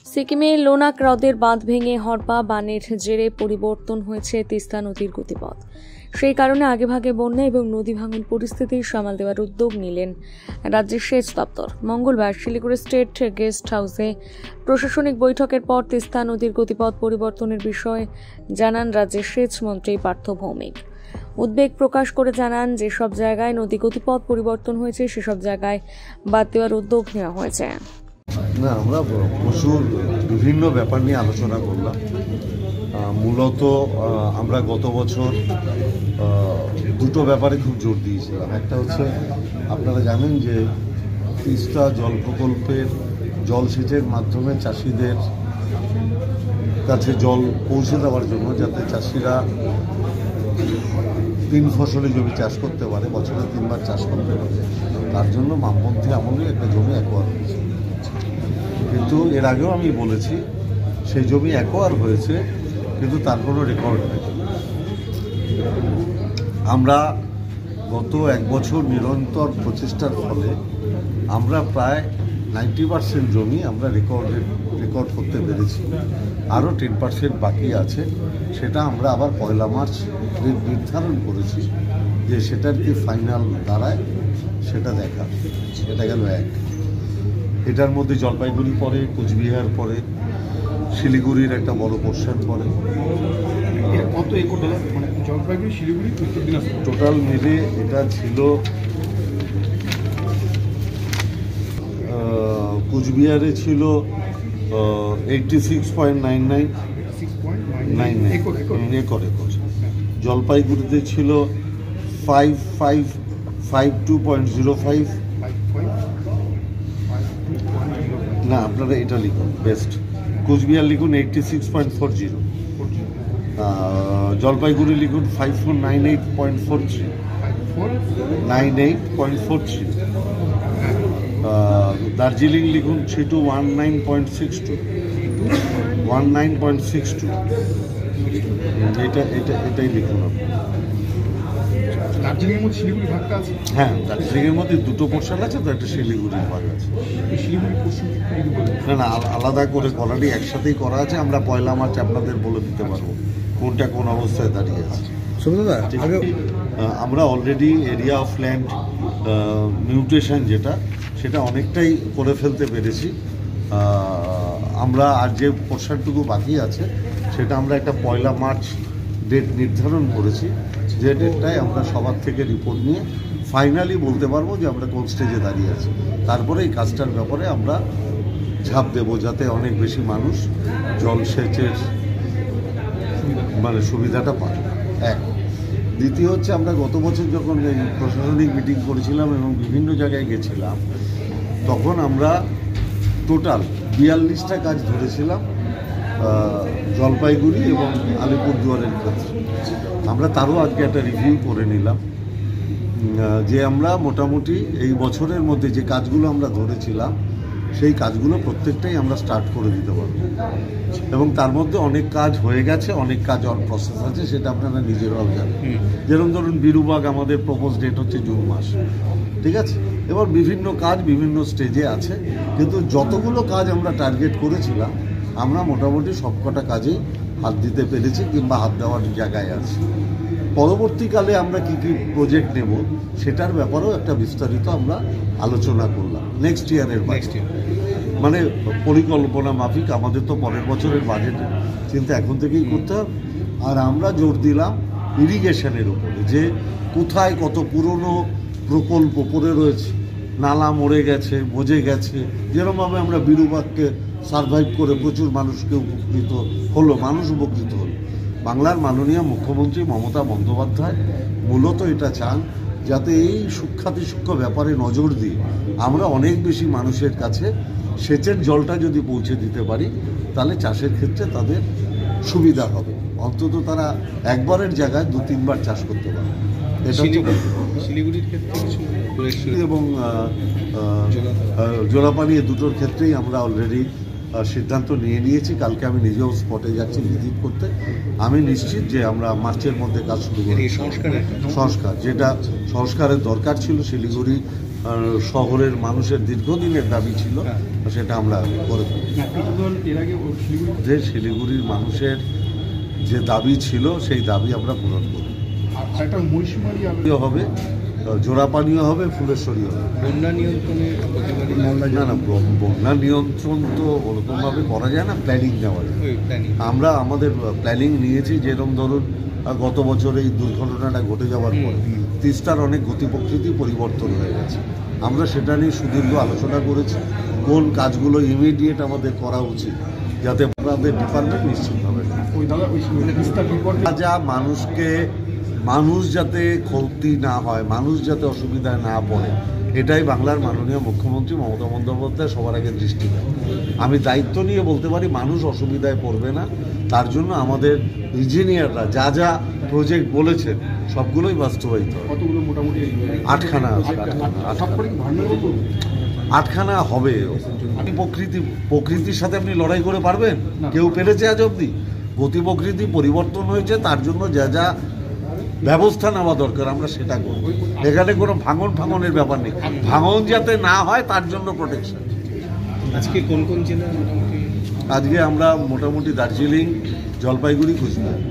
সিকিমে লোনাক হ্রদের বাঁধ ভেঙে হরপা বানের জেরে পরিবর্তন হয়েছে তিস্তা নদীর গতিপথ। সেই কারণে আগেভাগে বন্যা এবং নদী ভাঙন পরিস্থিতি সামাল দেওয়ার উদ্যোগ নিলেন রাজ্যের সেচ দপ্তর। মঙ্গলবার শিলিগুড়ি স্টেট গেস্ট হাউসে প্রশাসনিক বৈঠকের পর তিস্তা নদীর গতিপথ পরিবর্তনের বিষয়ে জানান রাজ্যের সেচ মন্ত্রী পার্থ ভৌমিক। উদ্বেগ প্রকাশ করে জানান যে সব জায়গায় নদী গতিপথ পরিবর্তন হয়েছে সেসব জায়গায় বাদ দেওয়ার উদ্যোগ নেওয়া হয়েছে। না, আমরা প্রচুর বিভিন্ন ব্যাপার নিয়ে আলোচনা করলাম। মূলত আমরা গত বছর দুটো ব্যাপারে খুব জোর দিয়েছিলাম। একটা হচ্ছে, আপনারা জানেন যে তিস্তা জল প্রকল্পের জলসেচের মাধ্যমে চাষিদের কাছে জল পৌঁছে দেওয়ার জন্য, যাতে চাষিরা 3 ফসলি জমি চাষ করতে পারে, বছরে 3 বার চাষ করতে পারে, তার জন্য বামপন্থী আমলে একটা জমি অ্যাকোয়ার হয়েছে। কিন্তু এর আগেও আমি বলেছি, সেই জমি অ্যাকোয়ার হয়েছে কিন্তু তার কোনো রেকর্ড নেই। আমরা গত 1 বছর নিরন্তর প্রচেষ্টার ফলে আমরা প্রায় 90% জমি আমরা রেকর্ড করতে পেরেছি। আরও 10% বাকি আছে। সেটা আমরা আবার 1 মার্চ নির্ধারণ করেছি যে সেটার কি ফাইনাল দাঁড়ায় সেটা দেখা। এটা গেল এক। এটার মধ্যে জলপাইগুড়ি পড়ে, কোচবিহার পড়ে, শিলিগুড়ির একটা বড় পোর্শন পড়ে। কত একর মানে জলপাইগুড়ি, শিলিগুড়ি, উত্তর দিনাজপুর টোটাল মিলে এটা ছিল। কোচবিহারে ছিল 86.99 একর। জলপাইগুড়িতে ছিল 5552.05। না, আপনারা এটা লিখুন বেস্ট। কোচবিহার লিখুন 86.40। জলপাইগুড়ি লিখুন 5498.43। দার্জিলিং লিখুন 3219.62। এটাই লিখুন আপনি। দার্জিলিংয়ের মধ্যে শিলিগুড়ি ভাগটা আছে? হ্যাঁ, দার্জিলিংয়ের মধ্যে দুটো পোর্শন আছে, তো একটা শিলিগুড়ির ভাগ আছে। শিলিগুড়ি পোর্শন না, আলাদা করে করাটি একসাথেই করা আছে। আমরা 1 মার্চ আপনাদের বলে দিতে পারবো কোনটা কোন অবস্থায় দাঁড়িয়ে আছে। আমরা already area of land mutation সেটা অনেকটাই করে ফেলতে পেরেছি। আমরা আর যে পোর্শনটুকু বাকি আছে সেটা আমরা একটা 1 মার্চ ডেট নির্ধারণ করেছি, যে ডেটটায় আমরা সবার থেকে রিপোর্ট নিয়ে ফাইনালি বলতে পারবো যে আমরা কোন স্টেজে দাঁড়িয়ে আছি। তারপরে এই কাজটার ব্যাপারে আমরা ঝাঁপ দেবো, যাতে অনেক বেশি মানুষ জলসেচের সুবিধাটা পায়। এক। দ্বিতীয় হচ্ছে, আমরা গত বছর যখন এই প্রশাসনিক মিটিং করেছিলাম এবং বিভিন্ন জায়গায় গেছিলাম, তখন আমরা টোটাল 42টা কাজ ধরেছিলাম জলপাইগুড়ি এবং আলিপুরদুয়ারের ক্ষেত্রে। আমরা তারও আজকে একটা রিভিউ করে নিলাম যে আমরা মোটামুটি এই বছরের মধ্যে যে কাজগুলো আমরা ধরেছিলাম সেই কাজগুলো প্রত্যেকটাই আমরা স্টার্ট করে দিতে পারব। এবং তার মধ্যে অনেক কাজ হয়ে গেছে, অনেক কাজ অন প্রসেস আছে, সেটা আপনারা নিজেরাও জানেন। যেরকম ধরুন বিরুবাগ, আমাদের প্রপোজ ডেট হচ্ছে জুন মাস, ঠিক আছে। এবার বিভিন্ন কাজ বিভিন্ন স্টেজে আছে, কিন্তু যতগুলো কাজ আমরা টার্গেট করেছিলাম আমরা মোটামুটি সবকটা কাজেই হাত দিতে পেরেছি কিংবা হাত দেওয়ার জায়গায় আছে। পরবর্তীকালে আমরা কি কি প্রজেক্ট নেব সেটার ব্যাপারেও একটা বিস্তারিত আমরা আলোচনা করলাম। নেক্সট ইয়ারের মানে পরিকল্পনা মাফিক আমাদের তো পরের বছরের বাজেট চিন্তা এখন থেকেই করতে হবে। আর আমরা জোর দিলাম ইরিগেশনের উপরে, যে কোথায় কত পুরনো প্রকল্প পড়ে রয়েছে, নালা মরে গেছে, মজে গেছে। যেরকমভাবে আমরা বিরুবাগকে সারভাইভ করে প্রচুর মানুষকে উপকৃত হলো, মানুষ উপকৃত হলো। বাংলার মাননীয় মুখ্যমন্ত্রী মমতা বন্দ্যোপাধ্যায় মূলত এটা চান, যাতে এই সূক্ষ্ম ব্যাপারে নজর দিয়ে আমরা অনেক বেশি মানুষের কাছে সেচের জলটা যদি পৌঁছে দিতে পারি, তাহলে চাষের ক্ষেত্রে তাদের সুবিধা হবে। অন্তত তারা একবারের জায়গায় 2-3 বার চাষ করতে পারবে। শিলিগুড়ির ক্ষেত্রে এবং জোড়াপানি, এই দুটোর ক্ষেত্রেই আমরা অলরেডি সিদ্ধান্ত নিয়েছি। কালকে আমি নিজেও স্পটে যাচ্ছি ভিজিট করতে। আমি নিশ্চিত যে আমরা মার্চের মধ্যে কাজ শুরু করব। যেটা সংস্কারের দরকার ছিল শিলিগুড়ি শহরের মানুষের দীর্ঘদিনের দাবি ছিল, সেটা আমরা করে দেব। না, কিছু দল এর আগে শিলিগুড়ি যে শিলিগুড়ির মানুষের যে দাবি ছিল সেই দাবি আমরা পূরণ করব। আর একটা মহিষমারি হবে, জোড়াপানিও হবে, ফুলেশ্বরী হবে। বন্যা নিয়ন্ত্রণে না না, বন্যা নিয়ন্ত্রণ তো ওরকমভাবে করা যায় না, প্ল্যানিং নেওয়া যায়। আমরা আমাদের প্ল্যানিং নিয়েছি, যেরকম ধরুন গত বছর এই দুর্ঘটনাটা ঘটে যাওয়ার পর তিস্তার অনেক গতি প্রকৃতি পরিবর্তন হয়ে গেছে। আমরা সেটা নিয়ে সুদীর্ঘ আলোচনা করেছি, কোন কাজগুলো ইমিডিয়েট আমাদের করা উচিত, যাতে আমাদের ডিপার্টমেন্ট নিশ্চিত হবে। যা মানুষ যাতে ক্ষতি না হয়, মানুষ যাতে অসুবিধায় না পড়ে, এটাই বাংলার মাননীয় মুখ্যমন্ত্রী মমতা বন্দ্যোপাধ্যায় সবার আগে দৃষ্টি দেয়। আমি দায়িত্ব নিয়ে বলতে পারি মানুষ অসুবিধায় পড়বে না, তার জন্য আমাদের ইঞ্জিনিয়াররা যা যা প্রজেক্ট বলেছেন সবগুলোই বাস্তবায়িত হবে। কতগুলো মোটামুটি 8খানা আছে, 8খানা হবে। আপনি প্রকৃতির সাথে আপনি লড়াই করে পারবেন? কেউ পেরেছে আজ অব্দি? গতি প্রকৃতি পরিবর্তন হয়েছে, তার জন্য যা যা ব্যবস্থা নেওয়া দরকার আমরা সেটা করব। এখানে কোনো ভাঙনের ব্যাপার নেই, ভাঙন যাতে না হয় তার জন্য প্রোটেকশন। আজকে কোন কোন জেলা? আজকে আমরা মোটামুটি দার্জিলিং, জলপাইগুড়ি, কুচবিহার।